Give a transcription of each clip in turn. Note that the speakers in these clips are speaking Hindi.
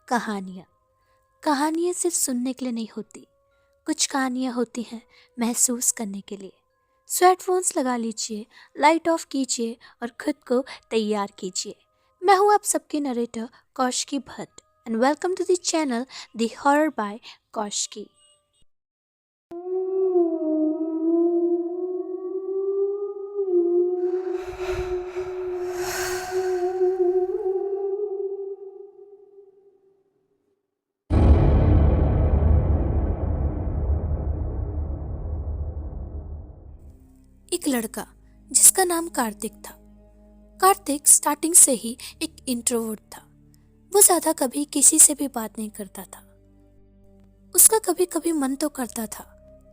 कहानियाँ। कहानियाँ सिर्फ सुनने के लिए नहीं होती, कुछ कहानियाँ होती हैं महसूस करने के लिए। सो हेडफोन्स लगा लीजिए, लाइट ऑफ कीजिए और खुद को तैयार कीजिए। मैं हूँ आप सबके narrator Kaushiki Bhatt and welcome to the channel the horror by Kaushiki. एक लड़का जिसका नाम कार्तिक था। कार्तिक स्टार्टिंग से ही एक इंट्रोवर्ट था। वो ज्यादा कभी किसी से भी बात नहीं करता था। उसका कभी कभी मन तो करता था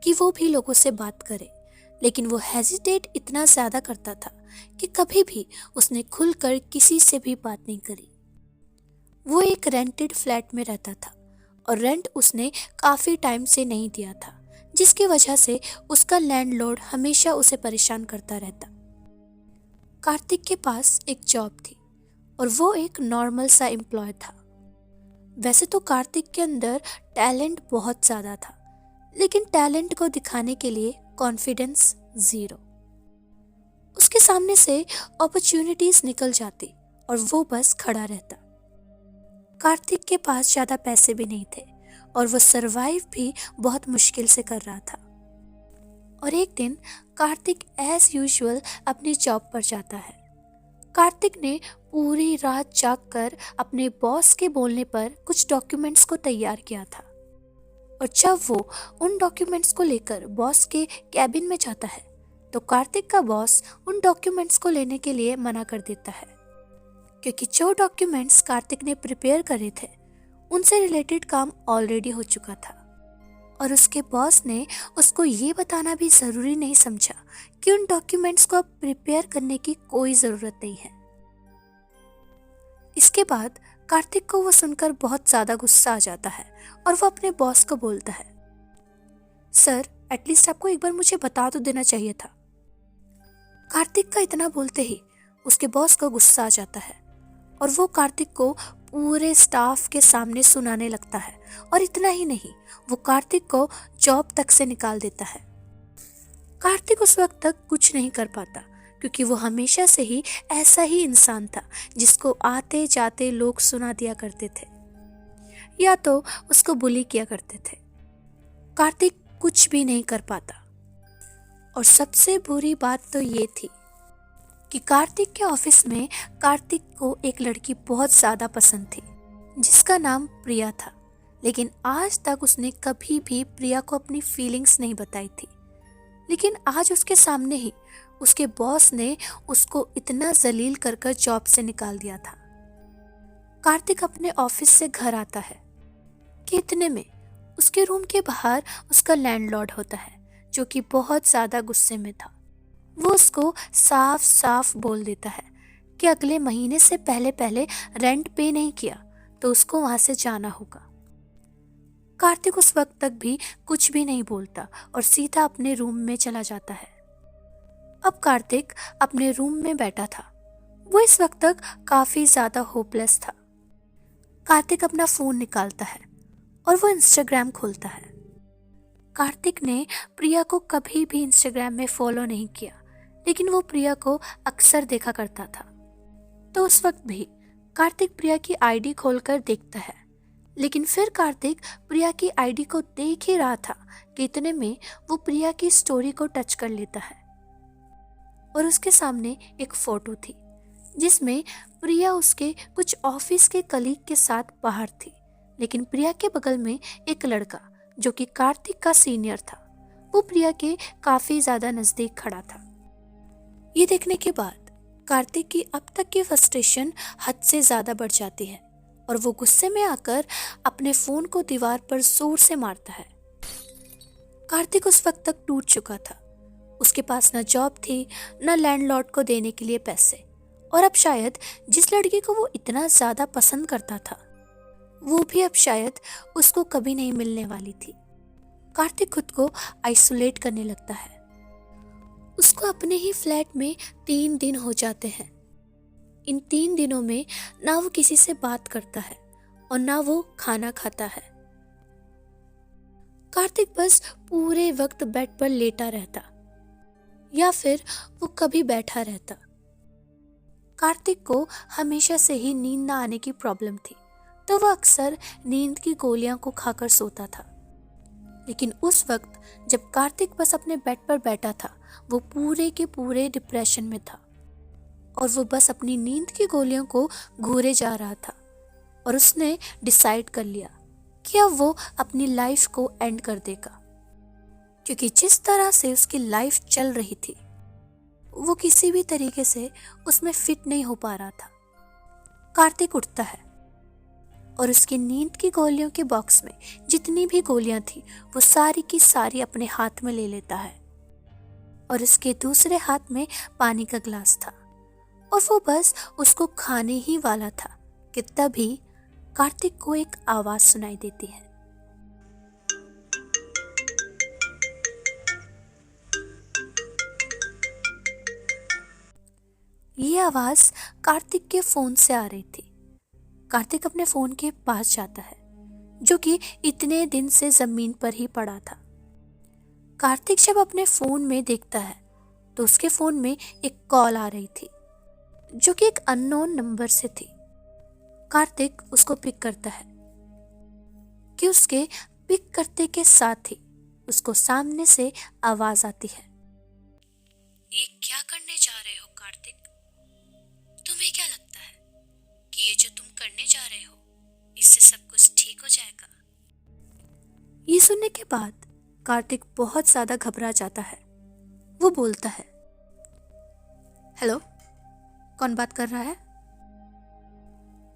कि वो भी लोगों से बात करे, लेकिन वो हेजिटेट इतना ज्यादा करता था कि कभी भी उसने खुलकर किसी से भी बात नहीं करी। वो एक रेंटेड फ्लैट में रहता था और रेंट उसने काफी टाइम से नहीं दिया था, जिसकी वजह से उसका लैंडलॉर्ड हमेशा उसे परेशान करता रहता। कार्तिक के पास एक जॉब थी और वो एक नॉर्मल सा एम्प्लॉय था। वैसे तो कार्तिक के अंदर टैलेंट बहुत ज्यादा था, लेकिन टैलेंट को दिखाने के लिए कॉन्फिडेंस जीरो। उसके सामने से अपॉर्चुनिटीज निकल जाती और वो बस खड़ा रहता। कार्तिक के पास ज्यादा पैसे भी नहीं थे और वो सरवाइव भी बहुत मुश्किल से कर रहा था। और एक दिन कार्तिक एज यूजुअल अपनी जॉब पर जाता है। कार्तिक ने पूरी रात जागकर अपने बॉस के बोलने पर कुछ डॉक्यूमेंट्स को तैयार किया था। और जब वो उन डॉक्यूमेंट्स को लेकर बॉस के कैबिन में जाता है तो कार्तिक का बॉस उन डॉक्यूमेंट्स को लेने के लिए मना कर देता है, क्योंकि जो डॉक्यूमेंट्स कार्तिक ने प्रिपेयर करे थे उनसे रिलेटेड काम ऑलरेडी हो चुका था। और उसके बॉस ने उसको ये बताना भी जरूरी नहीं समझा कि उन डॉक्यूमेंट्स को अब प्रिपेयर करने की कोई जरूरत नहीं है। इसके बाद कार्तिक को वो सुनकर बहुत ज्यादा गुस्सा आ जाता है और वो अपने बॉस को बोलता है, सर एटलीस्ट आपको एक बार मुझे बता तो देना चाहिए था। कार्तिक का इतना बोलते ही उसके बॉस को गुस्सा आ जाता है और वो कार्तिक को पूरे स्टाफ के सामने सुनाने लगता है। और इतना ही नहीं, वो कार्तिक को जॉब तक से निकाल देता है। कार्तिक उस वक्त तक कुछ नहीं कर पाता, क्योंकि वो हमेशा से ही ऐसा ही इंसान था जिसको आते जाते लोग सुना दिया करते थे या तो उसको बुली किया करते थे। कार्तिक कुछ भी नहीं कर पाता। और सबसे बुरी बात तो ये थी कि कार्तिक के ऑफिस में कार्तिक को एक लड़की बहुत ज्यादा पसंद थी जिसका नाम प्रिया था, लेकिन आज तक उसने कभी भी प्रिया को अपनी फीलिंग्स नहीं बताई थी। लेकिन आज उसके सामने ही उसके बॉस ने उसको इतना जलील कर कर जॉब से निकाल दिया था। कार्तिक अपने ऑफिस से घर आता है कि इतने में उसके रूम के बाहर उसका लैंडलॉर्ड होता है, जो कि बहुत ज्यादा गुस्से में था। वो उसको साफ साफ बोल देता है कि अगले महीने से पहले पहले रेंट पे नहीं किया तो उसको वहां से जाना होगा। कार्तिक उस वक्त तक भी कुछ भी नहीं बोलता और सीधा अपने रूम में चला जाता है। अब कार्तिक अपने रूम में बैठा था। वो इस वक्त तक काफी ज्यादा होपलेस था। कार्तिक अपना फोन निकालता है और वो इंस्टाग्राम खोलता है। कार्तिक ने प्रिया को कभी भी इंस्टाग्राम में फॉलो नहीं किया, लेकिन वो प्रिया को अक्सर देखा करता था। तो उस वक्त भी कार्तिक प्रिया की आईडी खोलकर देखता है, लेकिन फिर कार्तिक प्रिया की आईडी को देख ही रहा था कि इतने में वो प्रिया की स्टोरी को टच कर लेता है और उसके सामने एक फोटो थी जिसमें प्रिया उसके कुछ ऑफिस के कलीग के साथ बाहर थी, लेकिन प्रिया के बगल में एक लड़का जो कि कार्तिक का सीनियर था, वो प्रिया के काफी ज्यादा नजदीक खड़ा था। ये देखने के बाद कार्तिक की अब तक की फ्रस्ट्रेशन हद से ज्यादा बढ़ जाती है और वो गुस्से में आकर अपने फोन को दीवार पर जोर से मारता है। कार्तिक उस वक्त तक टूट चुका था। उसके पास न जॉब थी, न लैंडलॉर्ड को देने के लिए पैसे, और अब शायद जिस लड़की को वो इतना ज्यादा पसंद करता था वो भी अब शायद उसको कभी नहीं मिलने वाली थी। कार्तिक खुद को आइसोलेट करने लगता है। उसको अपने ही फ्लैट में 3 दिन हो जाते हैं। इन 3 दिनों में ना वो किसी से बात करता है और ना वो खाना खाता है। कार्तिक बस पूरे वक्त बेड पर लेटा रहता या फिर वो कभी बैठा रहता। कार्तिक को हमेशा से ही नींद ना आने की प्रॉब्लम थी, तो वह अक्सर नींद की गोलियां को खाकर सोता था। लेकिन उस वक्त जब कार्तिक बस अपने बेड पर बैठा था, वो पूरे के पूरे डिप्रेशन में था और वो बस अपनी नींद की गोलियों को घूरे जा रहा था। और उसने डिसाइड कर लिया कि अब वो अपनी लाइफ को एंड कर देगा, क्योंकि जिस तरह से उसकी लाइफ चल रही थी वो किसी भी तरीके से उसमें फिट नहीं हो पा रहा था। कार्तिक उठता है और उसकी नींद की गोलियों के बॉक्स में जितनी भी गोलियां थी वो सारी की सारी अपने हाथ में ले लेता है और उसके दूसरे हाथ में पानी का ग्लास था और वो बस उसको खाने ही वाला था कि तभी कार्तिक को एक आवाज सुनाई देती है। ये आवाज कार्तिक के फोन से आ रही थी। कार्तिक अपने फोन के पास जाता है, जो कि इतने दिन से जमीन पर ही पड़ा था। कार्तिक जब अपने फोन में देखता है तो उसके फोन में एक कॉल आ रही थी, जो कि एक अननोन नंबर से थी। कार्तिक उसको पिक करता है कि उसके पिक करते के साथ ही उसको सामने से आवाज आती है, ये क्या करने जा रहे हो कार्तिक? तुम्हें क्या लगता है कि ये जो तुम करने जा रहे हो इससे सब कुछ ठीक हो जाएगा? ये सुनने के बाद कार्तिक बहुत ज्यादा घबरा जाता है। वो बोलता है, हेलो, कौन बात कर रहा है?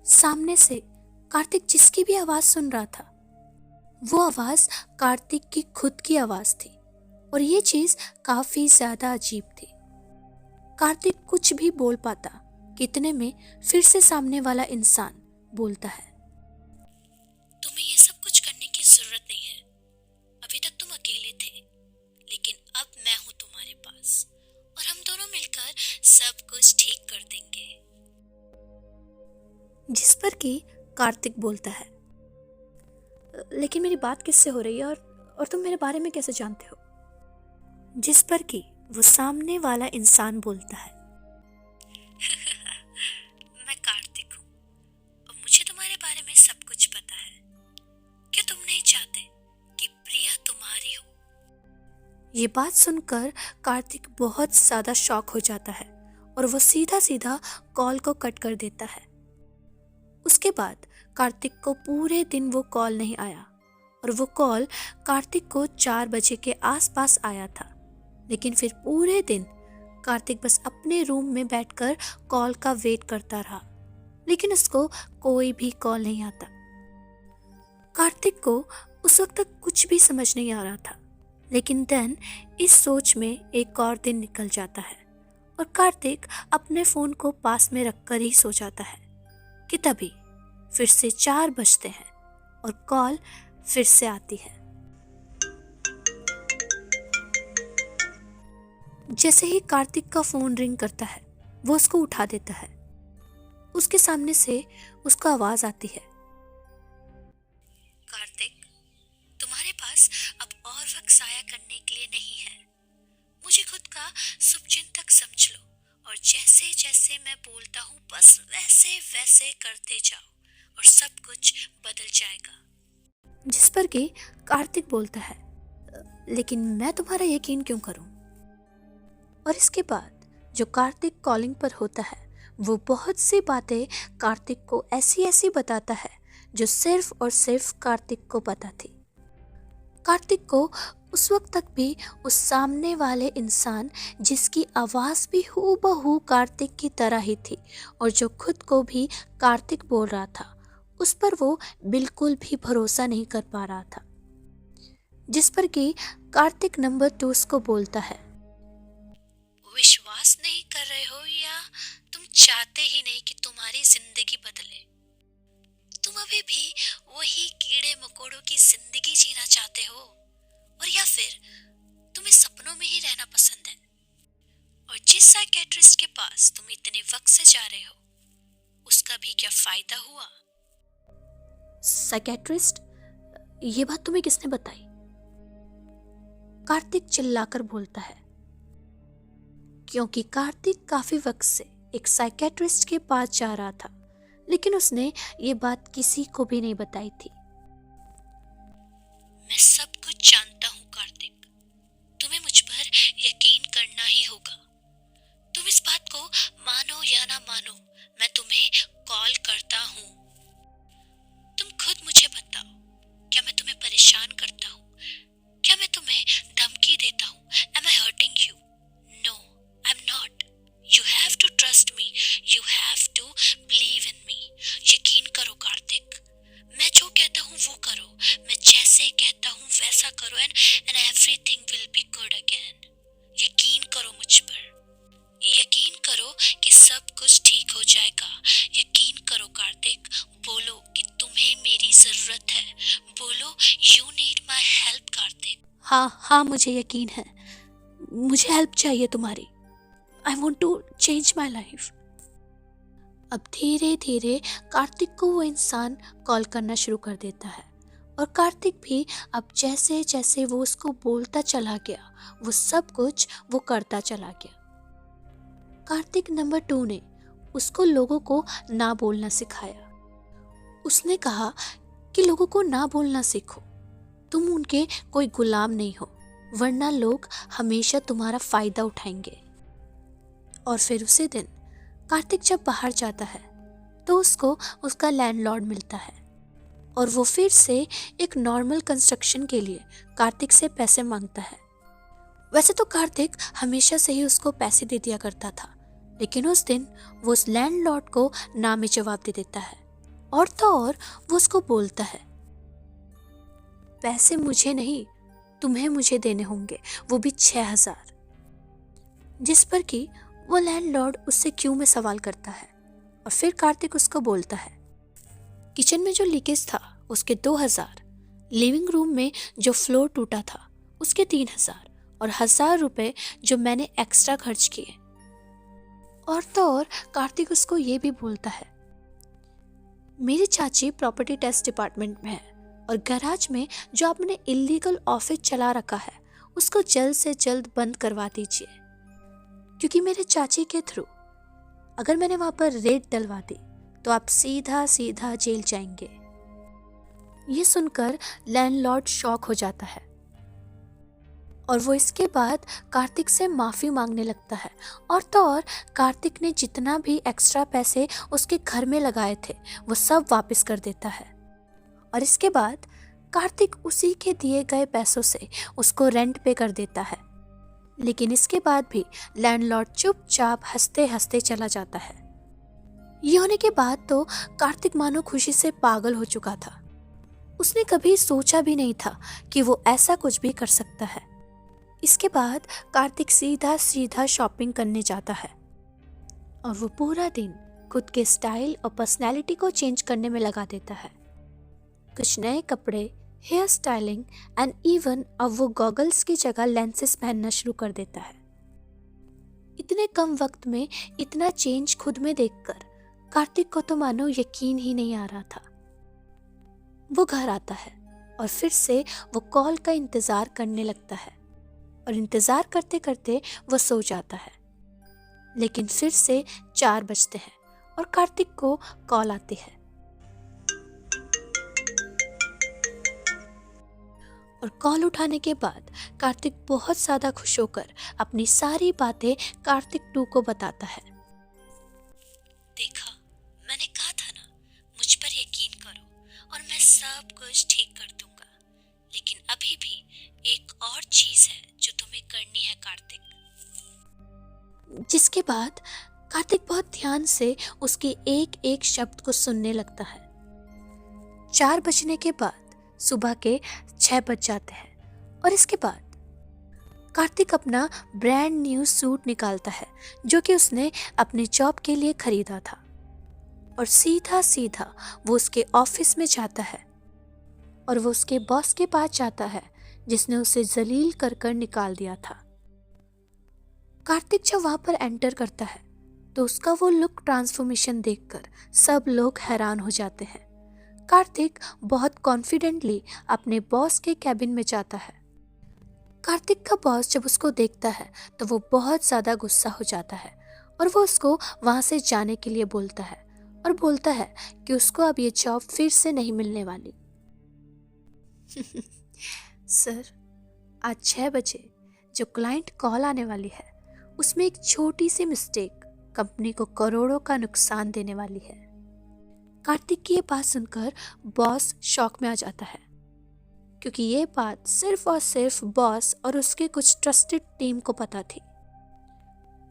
सामने से कार्तिक जिसकी भी आवाज सुन रहा था वो आवाज कार्तिक की खुद की आवाज थी और ये चीज काफी ज्यादा अजीब थी। कार्तिक कुछ भी बोल पाता कि इतने में फिर से सामने वाला इंसान बोलता है, तुम्हें ये सब कुछ करने की जरूरत नहीं है। अभी तक तुम अकेले थे, लेकिन अब मैं हूं तुम्हारे पास और हम दोनों मिलकर सब कुछ ठीक कर देंगे। जिस पर कि कार्तिक बोलता है, लेकिन मेरी बात किससे हो रही है और तुम मेरे बारे में कैसे जानते हो? जिस पर कि वो सामने वाला इंसान बोलता है, मैं कार्तिक हूँ और मुझे तुम्हारे बारे में सब कुछ पता है। क्या तुम नहीं चाहते कि प्रिया तुम्हारी हो? ये बात सुनकर कार्तिक बहुत ज्यादा शॉक हो जाता है और वो सीधा सीधा कॉल को कट कर देता है। उसके बाद कार्तिक को पूरे दिन वो कॉल नहीं आया और वो कॉल कार्तिक को 4 बजे के आसपास आया था। लेकिन फिर पूरे दिन कार्तिक बस अपने रूम में बैठकर कॉल का वेट करता रहा, लेकिन उसको कोई भी कॉल नहीं आता। कार्तिक को उस वक्त तक कुछ भी समझ नहीं आ रहा था, लेकिन देन इस सोच में एक और दिन निकल जाता है और कार्तिक अपने फोन को पास में रखकर ही सो जाता है कि तभी फिर से 4 बजते हैं और कॉल फिर से आती है। जैसे ही कार्तिक का फोन रिंग करता है वो उसको उठा देता है। उसके सामने से उसको आवाज आती है, कार्तिक, तुम्हारे पास अब और वक्त जाया करने के लिए नहीं है। मुझे खुद का शुभचिंतक समझ लो और जैसे जैसे मैं बोलता हूँ बस वैसे वैसे करते जाओ और सब कुछ बदल जाएगा। जिस पर कि कार्तिक बोलता है, लेकिन मैं तुम्हारा यकीन क्यों करूं? और इसके बाद जो कार्तिक कॉलिंग पर होता है वो बहुत सी बातें कार्तिक को ऐसी ऐसी बताता है जो सिर्फ और सिर्फ कार्तिक को पता थी। कार्तिक को उस वक्त तक भी उस सामने वाले इंसान जिसकी आवाज भी हूबहू कार्तिक की तरह ही थी और जो खुद को भी कार्तिक बोल रहा था, उस पर वो बिल्कुल भी भरोसा नहीं कर पा रहा था। जिस पर कि कार्तिक नंबर 2 उसको बोलता है, विश्वास नहीं कर रहे हो या तुम चाहते ही नहीं कि तुम्हारी जिंदगी बदले? तुम अभी भी वही कीड़े मकोड़ों की जिंदगी जीना चाहते हो और या फिर तुम्हें सपनों में ही रहना पसंद है? और जिस साइकियाट्रिस्ट के पास तुम इतने वक्त से जा रहे हो उसका भी क्या फायदा हुआ? साइकेट्रिस्ट? ये बात तुम्हें किसने बताई? कार्तिक चिल्लाकर बोलता है, क्योंकि कार्तिक काफी वक्त से एक साइकेट्रिस्ट के पास जा रहा था, लेकिन उसने ये बात किसी को भी नहीं बताई थी। मैं सब कुछ जानता हूँ कार्तिक, तुम्हें मुझ पर यकीन करना ही होगा। तुम इस बात को मानो या ना मानो, मैं तुम्हें कॉल करता हूँ। तुम खुद मुझे बताओ, क्या मैं तुम्हें परेशान करता हूँ? क्या मैं तुम्हें धमकी देता हूँ? Am I hurting you? No, I'm not. You have to trust me. You have to believe in me. यकीन करो कार्तिक, मैं जो कहता हूँ वो करो, मैं जैसे कहता हूँ वैसा करो, and everything will be good again. यकीन करो मुझ पर, यकीन करो कि सब कुछ ठीक हो जाएगा। यकीन करो कार्तिक, बोलो कि तुम्हें मेरी जरूरत है, बोलो you need my help Kartik. हाँ, मुझे यकीन है, मुझे हेल्प चाहिए तुम्हारी। I want to change my life। अब धीरे धीरे कार्तिक को वो इंसान कॉल करना शुरू कर देता है, और कार्तिक भी अब जैसे जैसे वो उसको बोलता चला गया, वो सब कुछ वो करता चला गया। कार्तिक नंबर 2 ने उसको लोगों को ना बोलना सिखाया। उसने कहा कि लोगों को ना बोलना सीखो, तुम उनके कोई गुलाम नहीं हो, वरना लोग हमेशा तुम्हारा फायदा उठाएंगे। और फिर उसी दिन कार्तिक जब बाहर जाता है तो उसको उसका लैंडलॉर्ड मिलता है, और वो फिर से एक नॉर्मल कंस्ट्रक्शन के लिए कार्तिक से पैसे मांगता है। वैसे तो कार्तिक हमेशा से ही उसको पैसे दे दिया करता था, लेकिन उस दिन वो उस लैंडलॉर्ड को ना में जवाब दे देता है, और तो और वो उसको बोलता है, पैसे मुझे नहीं, तुम्हें मुझे देने होंगे, वो भी 6,000। जिस पर कि वो लैंडलॉर्ड उससे क्यों में सवाल करता है, और फिर कार्तिक उसको बोलता है, किचन में जो लीकेज था उसके 2,000, लिविंग रूम में जो फ्लोर टूटा था उसके 3,000, और 1,000 रुपए जो मैंने एक्स्ट्रा खर्च किए। और तो और कार्तिक उसको ये भी बोलता है, मेरी चाची प्रॉपर्टी टैक्स डिपार्टमेंट में है, और गैराज में जो आपने इलीगल ऑफिस चला रखा है उसको जल्द से जल्द बंद करवा दीजिए, क्योंकि मेरे चाची के थ्रू अगर मैंने वहां पर रेड डलवा दी तो आप सीधा सीधा जेल जाएंगे। ये सुनकर लैंडलॉर्ड शॉक हो जाता है, और वो इसके बाद कार्तिक से माफ़ी मांगने लगता है, और तो और कार्तिक ने जितना भी एक्स्ट्रा पैसे उसके घर में लगाए थे वो सब वापस कर देता है। और इसके बाद कार्तिक उसी के दिए गए पैसों से उसको रेंट पे कर देता है, लेकिन इसके बाद भी लैंडलॉर्ड चुपचाप हंसते हंसते चला जाता है। ये होने के बाद तो कार्तिक मानो खुशी से पागल हो चुका था। उसने कभी सोचा भी नहीं था कि वो ऐसा कुछ भी कर सकता है। इसके बाद कार्तिक सीधा सीधा शॉपिंग करने जाता है, और वो पूरा दिन खुद के स्टाइल और पर्सनैलिटी को चेंज करने में लगा देता है। कुछ नए कपड़े, हेयर स्टाइलिंग एंड इवन अब वो गॉगल्स की जगह लेंसेज पहनना शुरू कर देता है। इतने कम वक्त में इतना चेंज खुद में देखकर कार्तिक को तो मानो यकीन ही नहीं आ रहा था। वो घर आता है और फिर से वो कॉल का इंतजार करने लगता है, और इंतजार करते करते वो सो जाता है। लेकिन फिर से 4 बजते हैं और कार्तिक को कॉल आती है, और कॉल उठाने के बाद कार्तिक बहुत ज़्यादा खुश होकर अपनी सारी बातें कार्तिक 2 को बताता है। देखा, मैंने कहा था ना, मुझ पर यकीन करो और मैं सब कुछ ठीक कर दूंगा। लेकिन अभी भी एक और चीज है जो तुम्हें करनी है कार्तिक। जिसके बाद कार्तिक बहुत ध्यान से उसके एक एक शब्द को सुनने लगता है। 4 बजने के बाद सुबह के 6 बज जाते हैं, और इसके बाद कार्तिक अपना ब्रांड न्यू सूट निकालता है जो कि उसने अपने जॉब के लिए खरीदा था, और सीधा सीधा वो उसके ऑफिस में जाता है, और वो उसके बॉस के पास जाता है जिसने उसे जलील कर कर निकाल दिया था। कार्तिक जब वहां पर एंटर करता है तो उसका वो लुक ट्रांसफॉर्मेशन देखकर सब लोग हैरान हो जाते हैं। कार्तिक बहुत कॉन्फिडेंटली अपने बॉस के कैबिन में जाता है। कार्तिक का बॉस जब उसको देखता है तो वो बहुत ज़्यादा गुस्सा हो जाता है और वो उसको वहाँ से जाने के लिए बोलता है और बोलता है कि उसको अब ये जॉब फिर से नहीं मिलने वाली। सर, आज 6 बजे जो क्लाइंट कॉल आने वाली है उसमें एक छोटी सी मिस्टेक कंपनी को करोड़ों का नुकसान देने वाली है। कार्तिक की ये बात सुनकर बॉस शॉक में आ जाता है, क्योंकि ये बात सिर्फ और सिर्फ बॉस और उसके कुछ ट्रस्टेड टीम को पता थी।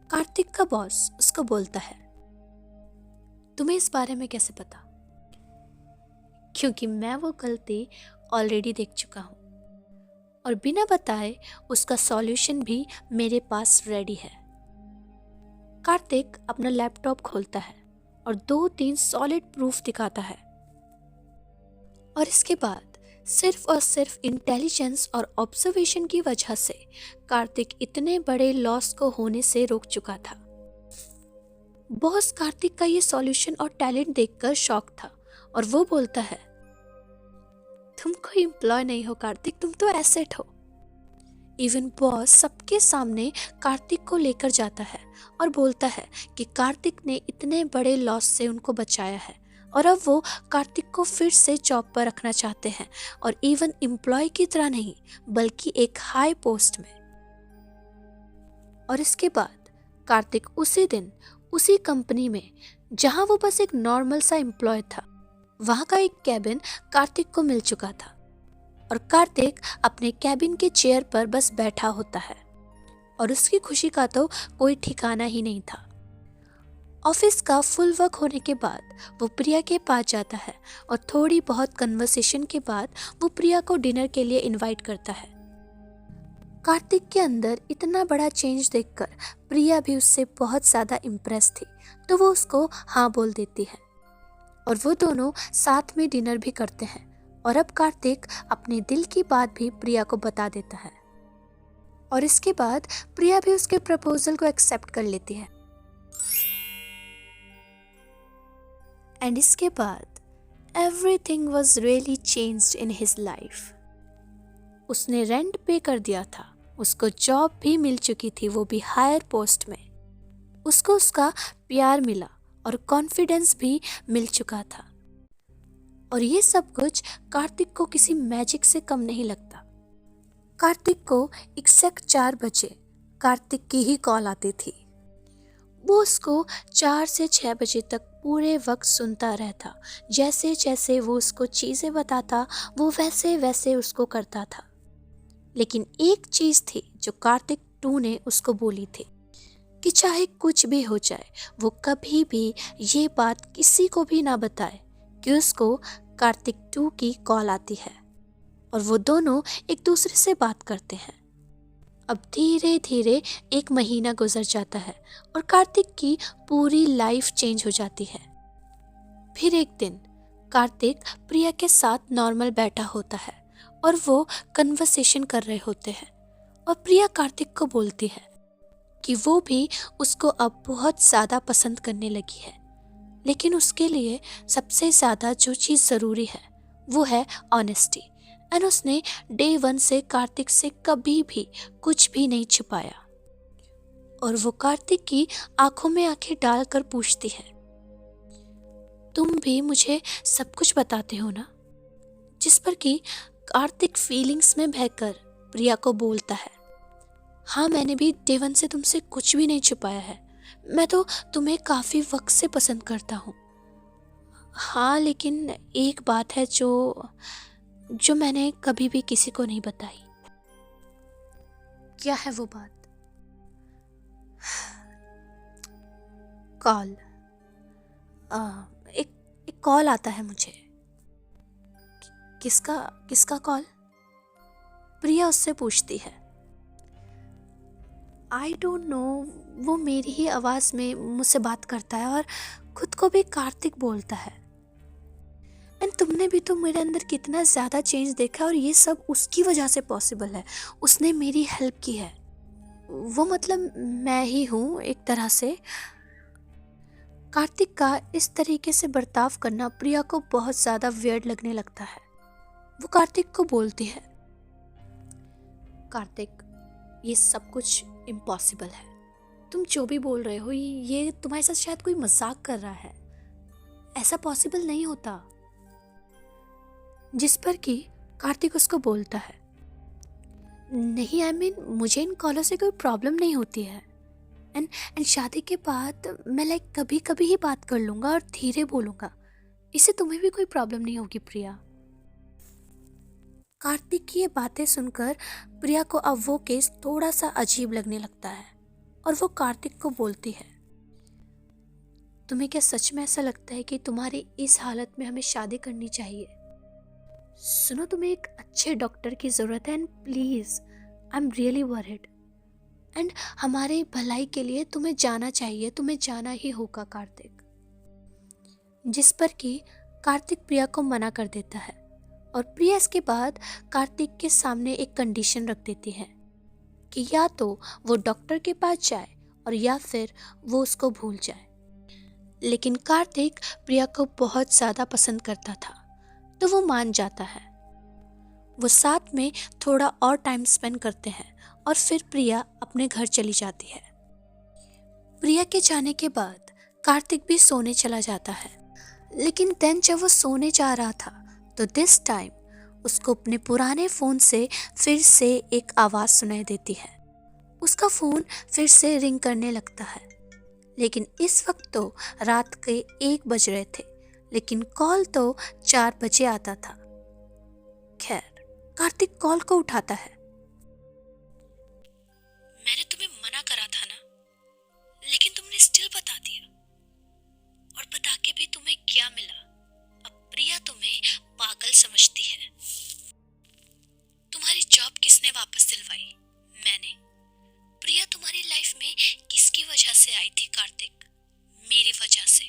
कार्तिक का बॉस उसको बोलता है, तुम्हें इस बारे में कैसे पता? क्योंकि मैं वो गलती ऑलरेडी देख चुका हूँ और बिना बताए उसका सॉल्यूशन भी मेरे पास रेडी है। कार्तिक अपना लैपटॉप खोलता है और 2-3 सॉलिड प्रूफ दिखाता है और इसके बाद सिर्फ और सिर्फ इंटेलिजेंस और ऑब्जर्वेशन की वजह से कार्तिक इतने बड़े लॉस को होने से रोक चुका था। बॉस कार्तिक का ये सॉल्यूशन और टैलेंट देखकर शॉक था और वो बोलता है, तुम कोई एम्प्लॉय नहीं हो कार्तिक, तुम तो एसेट हो। इवन बॉस सबके सामने कार्तिक को लेकर जाता है और बोलता है कि कार्तिक ने इतने बड़े लॉस से उनको बचाया है और अब वो कार्तिक को फिर से जॉब पर रखना चाहते हैं और इवन एम्प्लॉय की तरह नहीं बल्कि एक हाई पोस्ट में। और इसके बाद कार्तिक उसी दिन उसी कंपनी में जहां वो बस एक नॉर्मल सा एम्प्लॉय था, वहां का एक कैबिन कार्तिक को मिल चुका था और कार्तिक अपने कैबिन के चेयर पर बस बैठा होता है और उसकी खुशी का तो कोई ठिकाना ही नहीं था। ऑफिस का फुल वर्क होने के बाद वो प्रिया के पास जाता है और थोड़ी बहुत कन्वर्सेशन के बाद वो प्रिया को डिनर के लिए इनवाइट करता है। कार्तिक के अंदर इतना बड़ा चेंज देखकर प्रिया भी उससे बहुत ज़्यादा इम्प्रेस थी, तो वो उसको हाँ बोल देती है और वो दोनों साथ में डिनर भी करते हैं और अब कार्तिक अपने दिल की बात भी प्रिया को बता देता है और इसके बाद प्रिया भी उसके प्रपोजल को एक्सेप्ट कर लेती है। एंड इसके बाद everything was really changed in his life. उसने रेंट पे कर दिया था, उसको जॉब भी मिल चुकी थी, वो भी हायर पोस्ट में। उसको उसका प्यार मिला और कॉन्फिडेंस भी मिल चुका था और ये सब कुछ कार्तिक को किसी मैजिक से कम नहीं लगता। कार्तिक को एग्जैक्ट 4 बजे कार्तिक की ही कॉल आती थी। वो उसको 4 से 6 बजे तक पूरे वक्त सुनता रहता। जैसे जैसे वो उसको चीज़ें बताता वो वैसे वैसे उसको करता था। लेकिन एक चीज़ थी जो कार्तिक 2 ने उसको बोली थी कि चाहे कुछ भी हो जाए वो कभी भी ये बात किसी को भी ना बताए कि उसको कार्तिक 2 की कॉल आती है और वो दोनों एक दूसरे से बात करते हैं। अब धीरे धीरे 1 महीना गुजर जाता है और कार्तिक की पूरी लाइफ चेंज हो जाती है। फिर एक दिन कार्तिक प्रिया के साथ नॉर्मल बैठा होता है और वो कन्वर्सेशन कर रहे होते हैं और प्रिया कार्तिक को बोलती है कि वो भी उसको अब बहुत ज़्यादा पसंद करने लगी है, लेकिन उसके लिए सबसे ज़्यादा जो चीज़ ज़रूरी है वो है ऑनेस्टी। एंड उसने डे 1 से कार्तिक से कभी भी कुछ भी नहीं छुपाया और वो कार्तिक की आंखों में आंखें डालकर पूछती है, तुम भी मुझे सब कुछ बताते हो ना? जिस पर कि कार्तिक फीलिंग्स में बहकर प्रिया को बोलता है, हाँ मैंने भी डे 1 से तुमसे कुछ भी नहीं छुपाया है, मैं तो तुम्हें काफ़ी वक्त से पसंद करता हूँ। हाँ लेकिन एक बात है जो मैंने कभी भी किसी को नहीं बताई। क्या है वो बात? कॉल। एक कॉल आता है मुझे। किसका कॉल? प्रिया उससे पूछती है। आई डोंट नो, वो मेरी ही आवाज़ में मुझसे बात करता है और खुद को भी कार्तिक बोलता है। एंड तुमने भी तो मेरे अंदर कितना ज़्यादा चेंज देखा और ये सब उसकी वजह से पॉसिबल है, उसने मेरी हेल्प की है। वो मतलब मैं ही हूँ एक तरह से। कार्तिक का इस तरीके से बर्ताव करना प्रिया को बहुत ज्यादा वियर्ड लगने लगता है। वो कार्तिक को बोलती है, कार्तिक, ये सब कुछ इम्पॉसिबल है। तुम जो भी बोल रहे हो ये तुम्हारे साथ शायद कोई मजाक कर रहा है, ऐसा पॉसिबल नहीं होता। जिस पर कि कार्तिक उसको बोलता है, नहीं मुझे इन कॉलों से कोई प्रॉब्लम नहीं होती है। एंड शादी के बाद मैं कभी कभी ही बात कर लूंगा और धीरे बोलूंगा, इससे तुम्हें भी कोई प्रॉब्लम नहीं होगी प्रिया। कार्तिक की ये बातें सुनकर प्रिया को अब वो केस थोड़ा सा अजीब लगने लगता है और वो कार्तिक को बोलती है, तुम्हें क्या सच में ऐसा लगता है कि तुम्हारी इस हालत में हमें शादी करनी चाहिए? सुनो, तुम्हें एक अच्छे डॉक्टर की जरूरत है and please I am really worried and हमारे भलाई के लिए तुम्हें जाना चाहिए, तुम्हें जाना ही होगा कार्तिक। जिस पर कि कार्तिक प्रिया को मना कर देता है और प्रिया इसके बाद कार्तिक के सामने एक कंडीशन रख देती है कि या तो वो डॉक्टर के पास जाए और या फिर वो उसको भूल जाए। लेकिन कार्तिक प्रिया को बहुत ज़्यादा पसंद करता था तो वो मान जाता है। वो साथ में थोड़ा और टाइम स्पेंड करते हैं और फिर प्रिया अपने घर चली जाती है। प्रिया के जाने के बाद कार्तिक भी सोने चला जाता है। लेकिन देन जब वो सोने जा रहा था तो दिस टाइम उसको अपने पुराने फ़ोन से फिर से एक आवाज़ सुनाई देती है। उसका फ़ोन फिर से रिंग करने लगता है। लेकिन इस वक्त तो रात के 1 बज रहे थे, लेकिन कॉल तो 4 बजे आता था। खैर, कार्तिक कॉल को उठाता है। मैंने तुम्हें मना करा था ना, लेकिन तुमने स्टिल बता दिया। और बता के भी तुम्हें क्या मिला? अब प्रिया तुम्हें पागल समझती है। तुम्हारी जॉब किसने वापस दिलवाई? मैंने। प्रिया तुम्हारी लाइफ में किसकी वजह से आई थी कार्तिक? मेरी वजह से।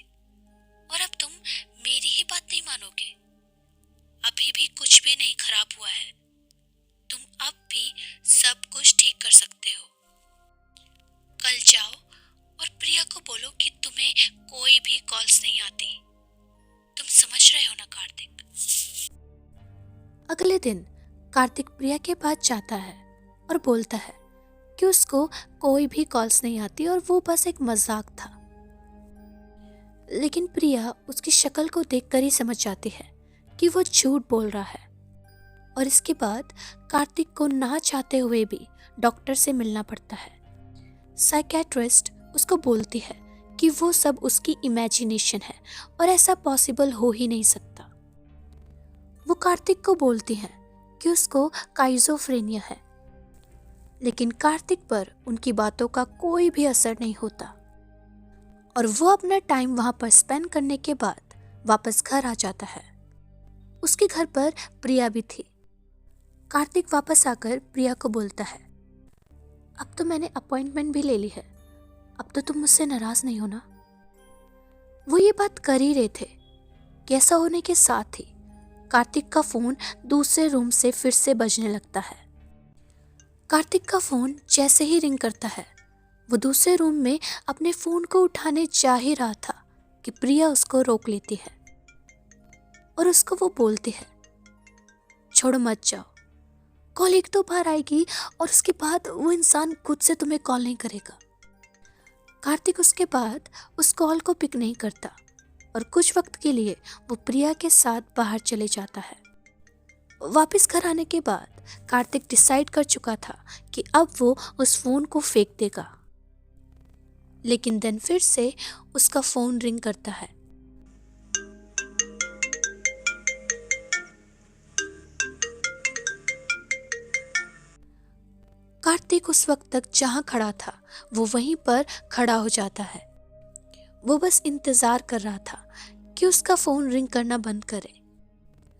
और अब तुम मेरी ही बात नहीं मानोगे? अभी भी कुछ भी नहीं खराब हुआ है। तुम अब भी सब कुछ ठीक कर सकते हो। कल जाओ और प्रिया को बोलो कि तुम्हें कोई भी कॉल्स नहीं आती। तुम समझ रहे हो ना कार्तिक? अगले दिन कार्तिक प्रिया के पास जाता है और बोलता है कि उसको कोई भी कॉल्स नहीं आती और वो बस एक मजाक था। लेकिन प्रिया उसकी शक्ल को देखकर ही समझ जाती है कि वो झूठ बोल रहा है। और इसके बाद कार्तिक को ना चाहते हुए भी डॉक्टर से मिलना पड़ता है। साइकेट्रिस्ट उसको बोलती है कि वो सब उसकी इमेजिनेशन है और ऐसा पॉसिबल हो ही नहीं सकता। वो कार्तिक को बोलती है कि उसको काइजोफ्रेनिया है। लेकिन कार्तिक पर उनकी बातों का कोई भी असर नहीं होता और वो अपना टाइम वहां पर स्पेंड करने के बाद वापस घर आ जाता है। उसके घर पर प्रिया भी थी। कार्तिक वापस आकर प्रिया को बोलता है, अब तो मैंने अपॉइंटमेंट भी ले ली है, अब तो तुम मुझसे नाराज नहीं हो ना? वो ये बात कर ही रहे थे कि ऐसा होने के साथ ही कार्तिक का फोन दूसरे रूम से फिर से बजने लगता है। कार्तिक का फोन जैसे ही रिंग करता है, वो दूसरे रूम में अपने फोन को उठाने जा ही रहा था कि प्रिया उसको रोक लेती है और उसको वो बोलती है, छोड़ो मत जाओ, कॉल एक दो बार आएगी और उसके बाद वो इंसान खुद से तुम्हें कॉल नहीं करेगा। कार्तिक उसके बाद उस कॉल को पिक नहीं करता और कुछ वक्त के लिए वो प्रिया के साथ बाहर चले जाता है। वापस घर आने के बाद कार्तिक डिसाइड कर चुका था कि अब वो उस फोन को फेंक देगा। लेकिन देन फिर से उसका फोन रिंग करता है। कार्तिक उस वक्त तक जहां खड़ा था वो वहीं पर खड़ा हो जाता है। वो बस इंतजार कर रहा था कि उसका फोन रिंग करना बंद करे,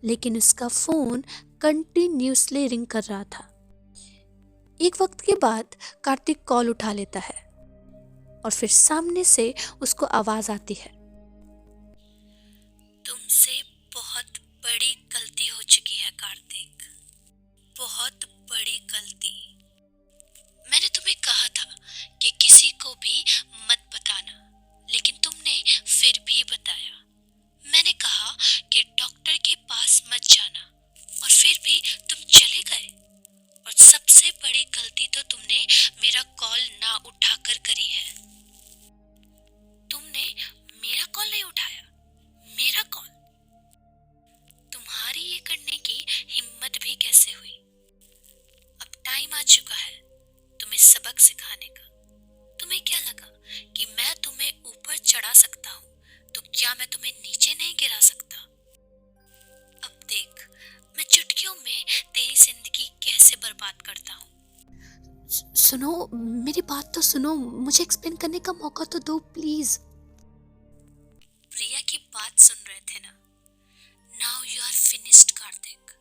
लेकिन उसका फोन कंटिन्यूसली रिंग कर रहा था। एक वक्त के बाद कार्तिक कॉल उठा लेता है और फिर सामने से उसको आवाज आती है, तुमसे बहुत बड़ी गलती हो चुकी है कार्तिक, बहुत बड़ी गलती। मैंने तुम्हें कहा था कि किसी को भी मत बताना, लेकिन तुमने सुनो, मेरी बात तो सुनो, मुझे एक्सप्लेन करने का मौका तो दो प्लीज। प्रिया की बात सुन रहे थे ना? Now you are finished Kartik,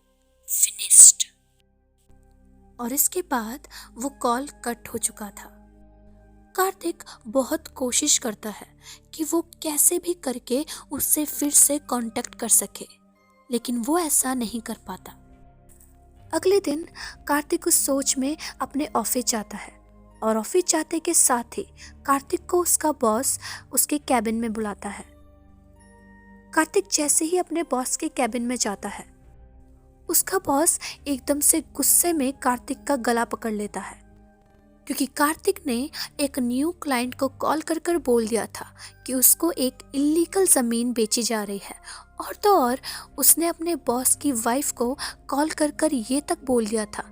finished. और इसके बाद वो कॉल कट हो चुका था। कार्तिक बहुत कोशिश करता है कि वो कैसे भी करके उससे फिर से कांटेक्ट कर सके, लेकिन वो ऐसा नहीं कर पाता। अगले दिन कार्तिक उस सोच में अपने ऑफिस जाता है और ऑफिस जाते के साथ ही कार्तिक को उसका बॉस उसके कैबिन में बुलाता है। कार्तिक जैसे ही अपने बॉस के कैबिन में जाता है, उसका बॉस एकदम से गुस्से में कार्तिक का गला पकड़ लेता है, क्योंकि कार्तिक ने एक न्यू क्लाइंट को कॉल कर कर बोल दिया था कि उसको एक इल्लीगल ज़मीन बेची जा रही है। और तो और उसने अपने बॉस की वाइफ को कॉल कर कर ये तक बोल दिया था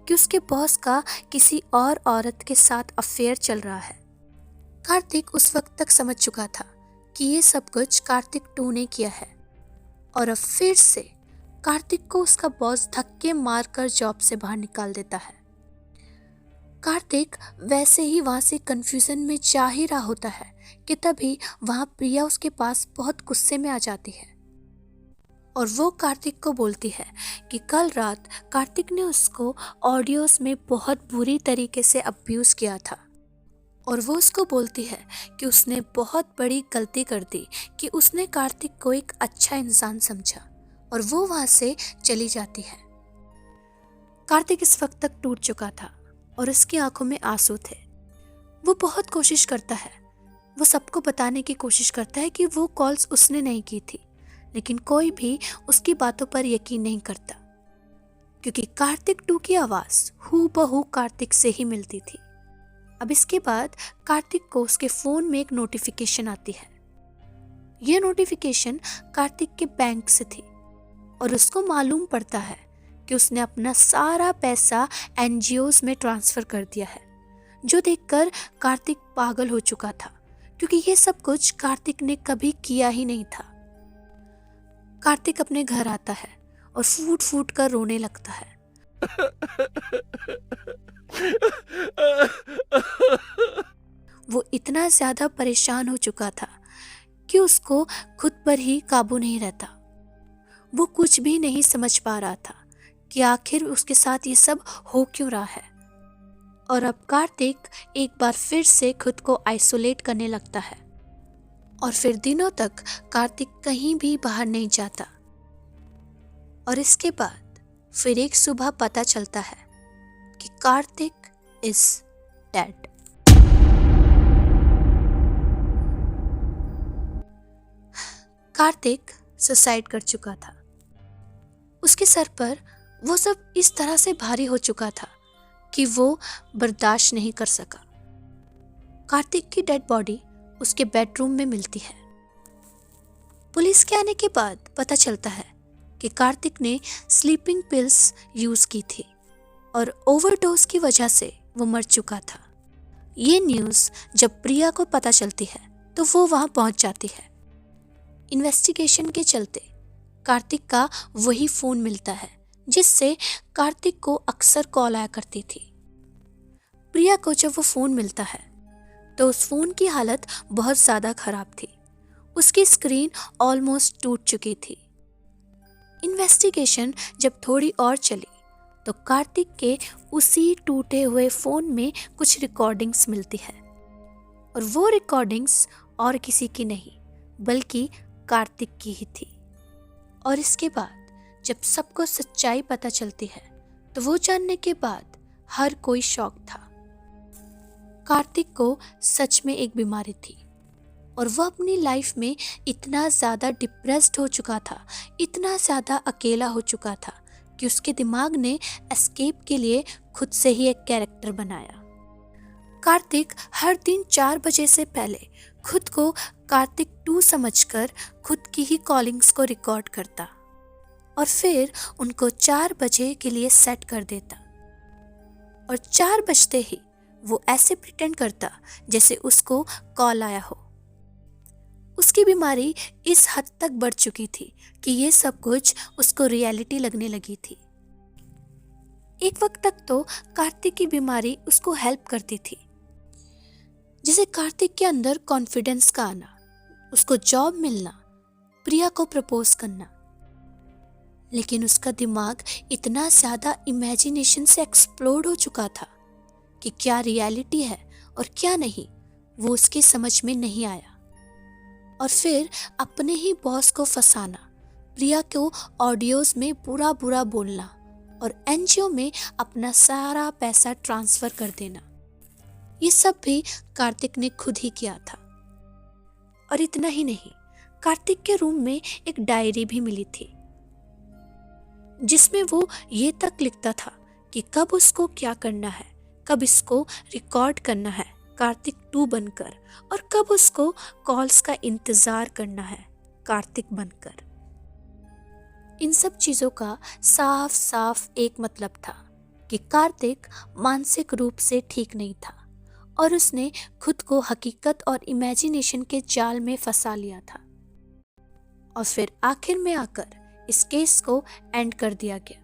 कि उसके बॉस का किसी और औरत के साथ अफेयर चल रहा है। कार्तिक उस वक्त तक समझ चुका था कि ये सब कुछ कार्तिक 2 ने किया है, और अब फिर से कार्तिक को उसका बॉस धक्के मारकर जॉब से बाहर निकाल देता है। कार्तिक वैसे ही वहां से कंफ्यूजन में जा ही रहा होता है कि तभी वहां प्रिया उसके पास बहुत गुस्से में आ जाती है और वो कार्तिक को बोलती है कि कल रात कार्तिक ने उसको ऑडियोज में बहुत बुरी तरीके से अब्यूज किया था, और वो उसको बोलती है कि उसने बहुत बड़ी गलती कर दी कि उसने कार्तिक को एक अच्छा इंसान समझा, और वो वहां से चली जाती है। कार्तिक इस वक्त तक टूट चुका था और उसकी आंखों में आंसू थे। वो बहुत कोशिश करता है, वो सबको बताने की कोशिश करता है कि वो कॉल्स उसने नहीं की थी, लेकिन कोई भी उसकी बातों पर यकीन नहीं करता, क्योंकि कार्तिक 2 की आवाज़ हूबहू कार्तिक से ही मिलती थी। अब इसके बाद कार्तिक को उसके फ़ोन में एक नोटिफिकेशन आती है। ये नोटिफिकेशन कार्तिक के बैंक से थी और उसको मालूम पड़ता है कि उसने अपना सारा पैसा एनजीओज में ट्रांसफ़र कर दिया है, जो देखकर कार्तिक पागल हो चुका था, क्योंकि ये सब कुछ कार्तिक ने कभी किया ही नहीं था। कार्तिक अपने घर आता है और फूट फूट कर रोने लगता है। वो इतना ज़्यादा परेशान हो चुका था कि उसको खुद पर ही काबू नहीं रहता। वो कुछ भी नहीं समझ पा रहा था कि आखिर उसके साथ ये सब हो क्यों रहा है। और अब कार्तिक एक बार फिर से खुद को आइसोलेट करने लगता है और फिर दिनों तक कार्तिक कहीं भी बाहर नहीं जाता। और इसके बाद फिर एक सुबह पता चलता है कि Kartik is dead. Kartik suicide कर चुका था। उसके सर पर वो सब इस तरह से भारी हो चुका था कि वो बर्दाश्त नहीं कर सका। कार्तिक की डेड बॉडी उसके बेडरूम में मिलती है। पुलिस के आने के बाद पता चलता है कि कार्तिक ने स्लीपिंग पिल्स यूज की थी और ओवरडोज की वजह से वो मर चुका था। ये न्यूज़ जब प्रिया को पता चलती है तो वो वहां पहुंच जाती है। इन्वेस्टिगेशन के चलते कार्तिक का वही फोन मिलता है जिससे कार्तिक को अक्सर कॉल आया करती थी। प्रिया को जब वो फोन मिलता है तो उस फोन की हालत बहुत ज़्यादा खराब थी। उसकी स्क्रीन ऑलमोस्ट टूट चुकी थी। इन्वेस्टिगेशन जब थोड़ी और चली तो कार्तिक के उसी टूटे हुए फ़ोन में कुछ रिकॉर्डिंग्स मिलती है, और वो रिकॉर्डिंग्स और किसी की नहीं बल्कि कार्तिक की ही थी। और इसके बाद जब सबको सच्चाई पता चलती है तो वो जानने के बाद हर कोई शॉक था। कार्तिक को सच में एक बीमारी थी और वो अपनी लाइफ में इतना ज़्यादा डिप्रेस्ड हो चुका था, इतना ज़्यादा अकेला हो चुका था कि उसके दिमाग ने एस्केप के लिए खुद से ही एक कैरेक्टर बनाया। कार्तिक हर दिन 4 बजे से पहले खुद को कार्तिक 2 समझकर खुद की ही कॉलिंग्स को रिकॉर्ड करता और फिर उनको 4 बजे के लिए सेट कर देता, और 4 बजते ही वो ऐसे प्रिटेंड करता जैसे उसको कॉल आया हो। उसकी बीमारी इस हद तक बढ़ चुकी थी कि ये सब कुछ उसको रियलिटी लगने लगी थी। एक वक्त तक तो कार्तिक की बीमारी उसको हेल्प करती थी, जैसे कार्तिक के अंदर कॉन्फिडेंस का आना, उसको जॉब मिलना, प्रिया को प्रपोज करना। लेकिन उसका दिमाग इतना ज्यादा इमेजिनेशन से एक्सप्लोड हो चुका था कि क्या रियलिटी है और क्या नहीं वो उसकी समझ में नहीं आया। और फिर अपने ही बॉस को फंसाना, प्रिया को ऑडियोज में बुरा बुरा बोलना और एनजीओ में अपना सारा पैसा ट्रांसफर कर देना, ये सब भी कार्तिक ने खुद ही किया था। और इतना ही नहीं, कार्तिक के रूम में एक डायरी भी मिली थी जिसमें वो ये तक लिखता था कि कब उसको क्या करना है, कब इसको रिकॉर्ड करना है कार्तिक 2 बनकर, और कब उसको कॉल्स का इंतजार करना है कार्तिक बनकर। इन सब चीजों का साफ साफ एक मतलब था कि कार्तिक मानसिक रूप से ठीक नहीं था और उसने खुद को हकीकत और इमेजिनेशन के जाल में फंसा लिया था। और फिर आखिर में आकर इस केस को एंड कर दिया गया।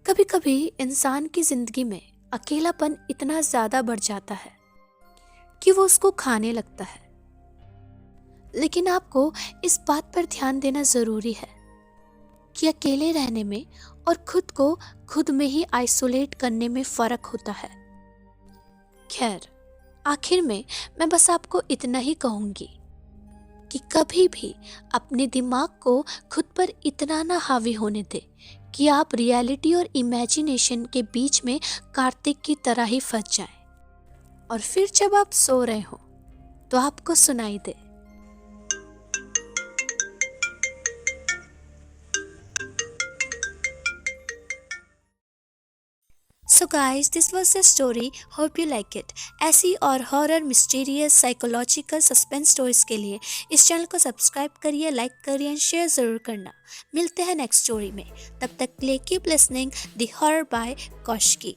कभी कभी इंसान की जिंदगी में अकेलापन इतना ज्यादा बढ़ जाता है कि वो उसको खाने लगता है। लेकिन आपको इस बात पर ध्यान देना जरूरी है कि अकेले रहने में और खुद को खुद में ही आइसोलेट करने में फर्क होता है। खैर, आखिर में मैं बस आपको इतना ही कहूंगी कि कभी भी अपने दिमाग को खुद पर इतना ना हावी होने दे कि आप रियलिटी और इमेजिनेशन के बीच में कार्तिक की तरह ही फंस जाएं और फिर जब आप सो रहे हो तो आपको सुनाई दे। So guys, this was the story, hope you like it. ऐसी और horror, mysterious, psychological, suspense stories के लिए इस चैनल को सब्सक्राइब करिए, लाइक करिए एंड शेयर ज़रूर करना। मिलते हैं नेक्स्ट स्टोरी में, तब तक के लिए keep listening the horror by Kaushiki.